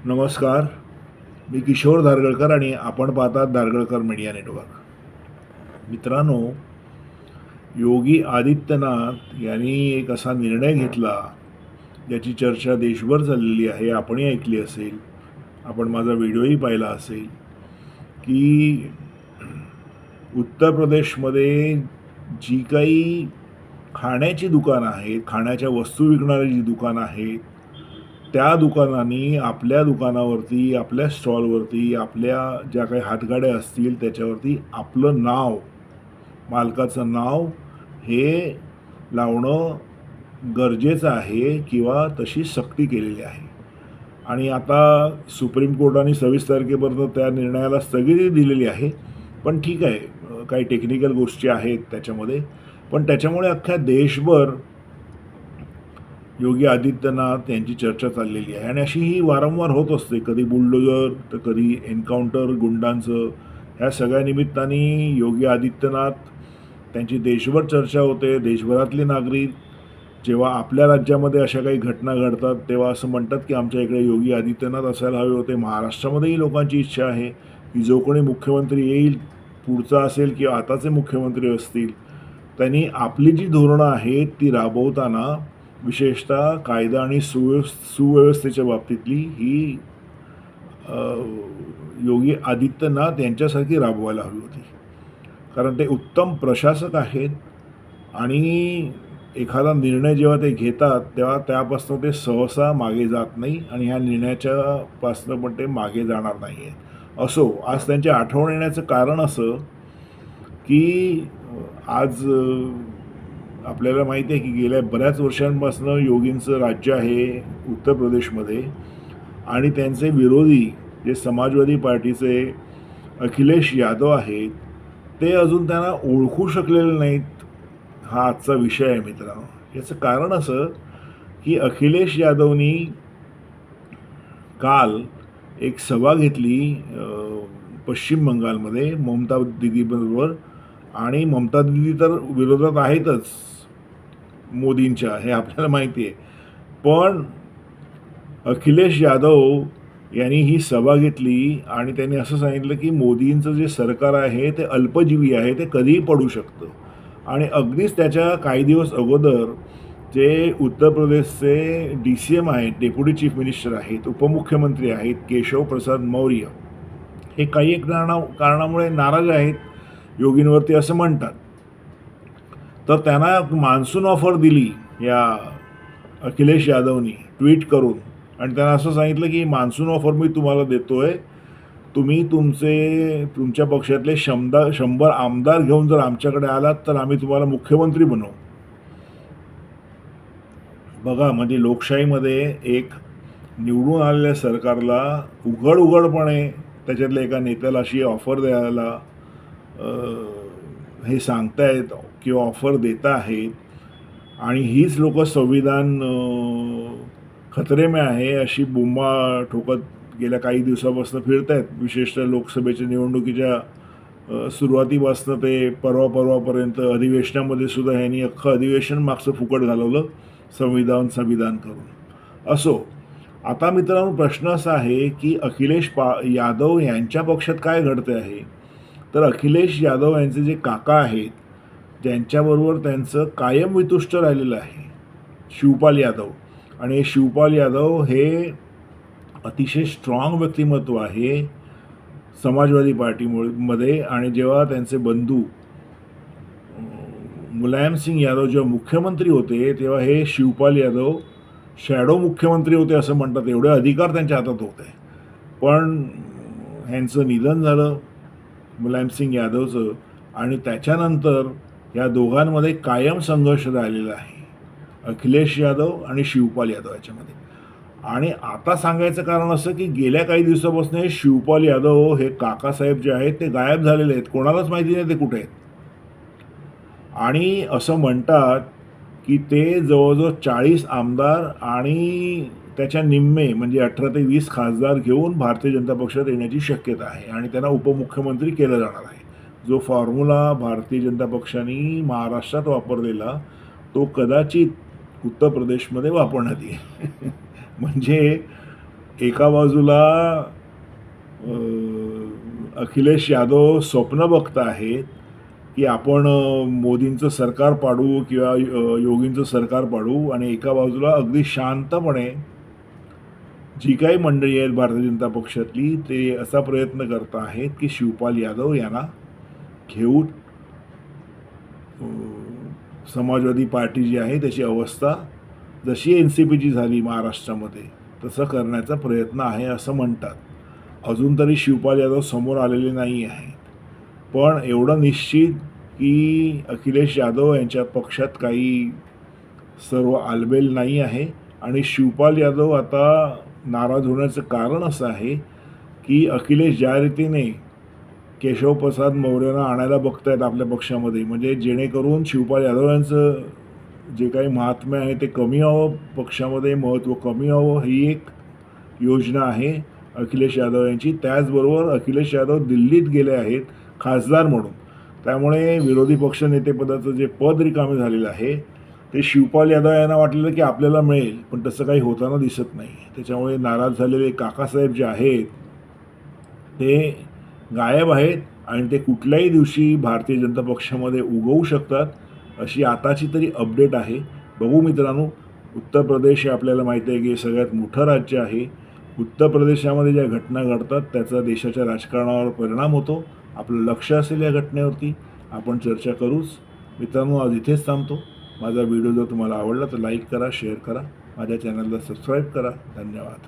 नमस्कार. मी किशोर धारगळकर आणि आपण पाहतात धारगळकर मीडिया नेटवर्क. मित्रांनो, योगी आदित्यनाथ यांनी एक असा निर्णय घेतला ज्याची चर्चा देशभर चाललेली आहे. आपणही ऐकली असेल, आपण माझा व्हिडिओही पाहिला असेल की उत्तर प्रदेशमध्ये जी काही खाण्याची दुकानं आहेत, खाण्याच्या वस्तू विकणारी जी दुकानं आहेत, त्या दुकानांनी आपल्या दुकानावरती, आपल्या स्टॉलवरती, आपल्या ज्या काही हातगाड्या असतील त्याच्यावरती आपलं नाव, मालकाचं नाव हे लावणं गरजेचं आहे किंवा तशी सक्ती केलेली आहे. आणि आता सुप्रीम कोर्टाने 26 तारखेपर्यंत त्या निर्णयाला स्थगिती दिलेली आहे. पण ठीक आहे, काही टेक्निकल गोष्टी आहेत त्याच्यामध्ये. पण त्याच्यामुळे अख्ख्या देशभर योगी आदित्यनाथ यांची चर्चा चाललेली आहे आणि अशी ही वारंवार होत असते. कधी बुलडोजर तर कधी एन्काउंटर गुंडांचं. ह्या सगळ्या निमित्ताने योगी आदित्यनाथ त्यांची देशभर चर्चा होते. देशभरातले नागरिक जेव्हा आपल्या राज्यामध्ये अशा काही घटना घडतात तेव्हा असं म्हणतात की आमच्या इकडे योगी आदित्यनाथ असायला हवे होते. महाराष्ट्रामध्येही लोकांची इच्छा आहे की जो कोणी मुख्यमंत्री येईल, पुढचा असेल किंवा आताचे मुख्यमंत्री असतील, त्यांनी आपली जी धोरणं आहेत ती राबवताना विशेषतः कायदा आणि सुव्यवस्थेच्या बाबतीतली ही योगी आदित्यनाथ यांच्यासारखी राबवायला हवी होती. कारण ते उत्तम प्रशासक आहेत आणि एखादा निर्णय जेव्हा ते घेतात तेव्हा त्यापासून ते सहसा मागे जात नाही आणि ह्या निर्णयाच्यापासून पण ते मागे जाणार नाही आहेत. असो, आज त्यांची आठवण येण्याचं कारण असं की आज आपल्याला माहिती आहे की गेल्या बऱ्याच वर्षांपासून योगींचं राज्य आहे उत्तर प्रदेशमध्ये आणि त्यांचे विरोधी जे समाजवादी पार्टीचे अखिलेश यादव आहेत ते अजून त्यांना ओळखू शकलेले नाहीत. हा आजचा विषय आहे मित्रांनो. याचं कारण असं की अखिलेश यादवनी काल एक सभा घेतली पश्चिम बंगालमध्ये ममता दीदीबरोबर. आणि ममता दीदी तर विरोधात आहेतच मोदींच्या, हे आपल्याला माहिती आहे. पण अखिलेश यादव यांनी ही सभा घेतली आणि त्यांनी असं सांगितलं की मोदींचं जे सरकार आहे ते अल्पजीवी आहे, ते कधीही पडू शकतं. आणि अगदीच त्याच्या काही दिवस अगोदर जे उत्तर प्रदेशचे DCM आहेत, डेप्युटी चीफ मिनिस्टर आहेत, उपमुख्यमंत्री आहेत केशव प्रसाद मौर्य, हे काही एक कारणामुळे नाराज आहेत योगींवरती असं म्हणतात. तर त्यांना मान्सून ऑफर दिली या अखिलेश यादवनी ट्विट करून आणि त्यांना असं सांगितलं की मान्सून ऑफर मी तुम्हाला देतोय, तुम्ही तुमच्या पक्षातले 100 आमदार घेऊन जर आमच्याकडे आलात तर आम्ही तुम्हाला मुख्यमंत्री बनवू. बघा, म्हणजे लोकशाहीमध्ये एक निवडून आलेल्या सरकारला उघडपणे त्याच्यातल्या एका नेत्याला अशी ऑफर द्यायला हे सांगतायत किंवा ऑफर देता आहेत. आणि हीच लोक संविधान खतरे में आहे अशी बोंबा ठोकत गेल्या काही दिवसापासून फिरत आहेत. विशेषतः लोकसभेच्या निवडणुकीच्या सुरुवातीपासून ते परवापर्यंत अधिवेशनामध्ये सुद्धा ह्यांनी अख्खं अधिवेशन मागचं फुकट घालवलं संविधान करून. असो, आता मित्रांनो प्रश्न असा आहे की अखिलेश यादव यांच्या पक्षात काय घडते आहे. तर अखिलेश यादव यांचे जे काका आहेत ज्यांच्याबरोबर त्यांचं कायम वितुष्ट राहिलेलं आहे, शिवपाल यादव. आणि शिवपाल यादव हे अतिशय स्ट्रॉंग व्यक्तिमत्व आहे समाजवादी पार्टीमध्ये. आणि जेव्हा त्यांचे बंधू मुलायम सिंग यादव जेव्हा मुख्यमंत्री होते तेव्हा हे शिवपाल यादव शॅडो मुख्यमंत्री होते असं म्हणतात. एवढे अधिकार त्यांच्या हातात होते. पण ह्यांचं निधन झालं मुलायम सिंग यादवचं आणि त्याच्यानंतर या दोघांमध्ये कायम संघर्ष राहिलेला आहे, अखिलेश यादव आणि शिवपाल यादव याच्यामध्ये. आणि आता सांगायचं कारण असं की गेल्या काही दिवसापासून हे शिवपाल यादव हे काकासाहेब जे आहेत ते गायब झालेले आहेत. कोणालाच माहिती नाही ते कुठे आहेत. आणि असं म्हणतात की ते जवळजवळ 40 आमदार आणि त्याच्या निम्मे म्हणजे 18 ते 20 खासदार घेऊन भारतीय जनता पक्षात येण्याची शक्यता आहे आणि त्यांना उपमुख्यमंत्री केलं जाणार आहे. जो फॉर्म्युला भारतीय जनता पक्षाने महाराष्ट्रात वापरलेला तो कदाचित उत्तर प्रदेशमध्ये वापरण्यात येईल. म्हणजे एका बाजूला अखिलेश यादव स्वप्न बघत आहेत की आपण मोदींचं सरकार पाडू किंवा योगींचं सरकार पाडू, आणि एका बाजूला अगदी शांतपणे जी काही मंडळी आहेत भारतीय जनता पक्षातली ते असा प्रयत्न करत आहेत की शिवपाल यादव यांना घेऊन समाजवादी पार्टी जी आहे त्याची अवस्था जशी NCPची झाली महाराष्ट्रामध्ये तसं करण्याचा प्रयत्न आहे असं म्हणतात. अजून तरी शिवपाल यादव समोर आलेले नाही आहेत, पण एवढं निश्चित की अखिलेश यादव यांच्या पक्षात काही सर्व आलबेल नाही आहे. आणि शिवपाल यादव आता नाराज होण्याचं कारण असं आहे की अखिलेश ज्या रीतीने केशवप्रसाद मौर्यांना आणायला बघतायत आपल्या पक्षामध्ये, म्हणजे जेणेकरून शिवपाल यादव यांचं जे काही महात्म्य आहे ते कमी व्हावं, पक्षामध्ये महत्त्व कमी व्हावं, ही एक योजना आहे अखिलेश यादव यांची. त्याचबरोबर अखिलेश यादव दिल्लीत गेले आहेत खासदार म्हणून, त्यामुळे विरोधी पक्षनेतेपदाचं जे पद रिकामे झालेलं आहे ते शिवपाल यादव यांना वाटलेलं की आपल्याला मिळेल, पण तसं काही होताना दिसत नाही. त्याच्यामुळे नाराज झालेले काकासाहेब जे आहेत ते गायब आहेत आणि ते कुठल्याही दिवशी भारतीय जनता पक्षामध्ये उगवू शकतात अशी आताची तरी अपडेट आहे. बघू मित्रांनो, उत्तर प्रदेश हे आपल्याला माहिती आहे की सगळ्यात मोठं राज्य आहे. उत्तर प्रदेशामध्ये ज्या घटना घडतात त्याचा देशाच्या राजकारणावर परिणाम होतो. आपलं लक्ष असेल या घटनेवरती, आपण चर्चा करूच. मित्रांनो, आज इथेच थांबतो. माझा व्हिडिओ जर तुम्हाला आवडला तर लाईक करा, शेअर करा, माझ्या चॅनलला सबस्क्राईब करा. धन्यवाद.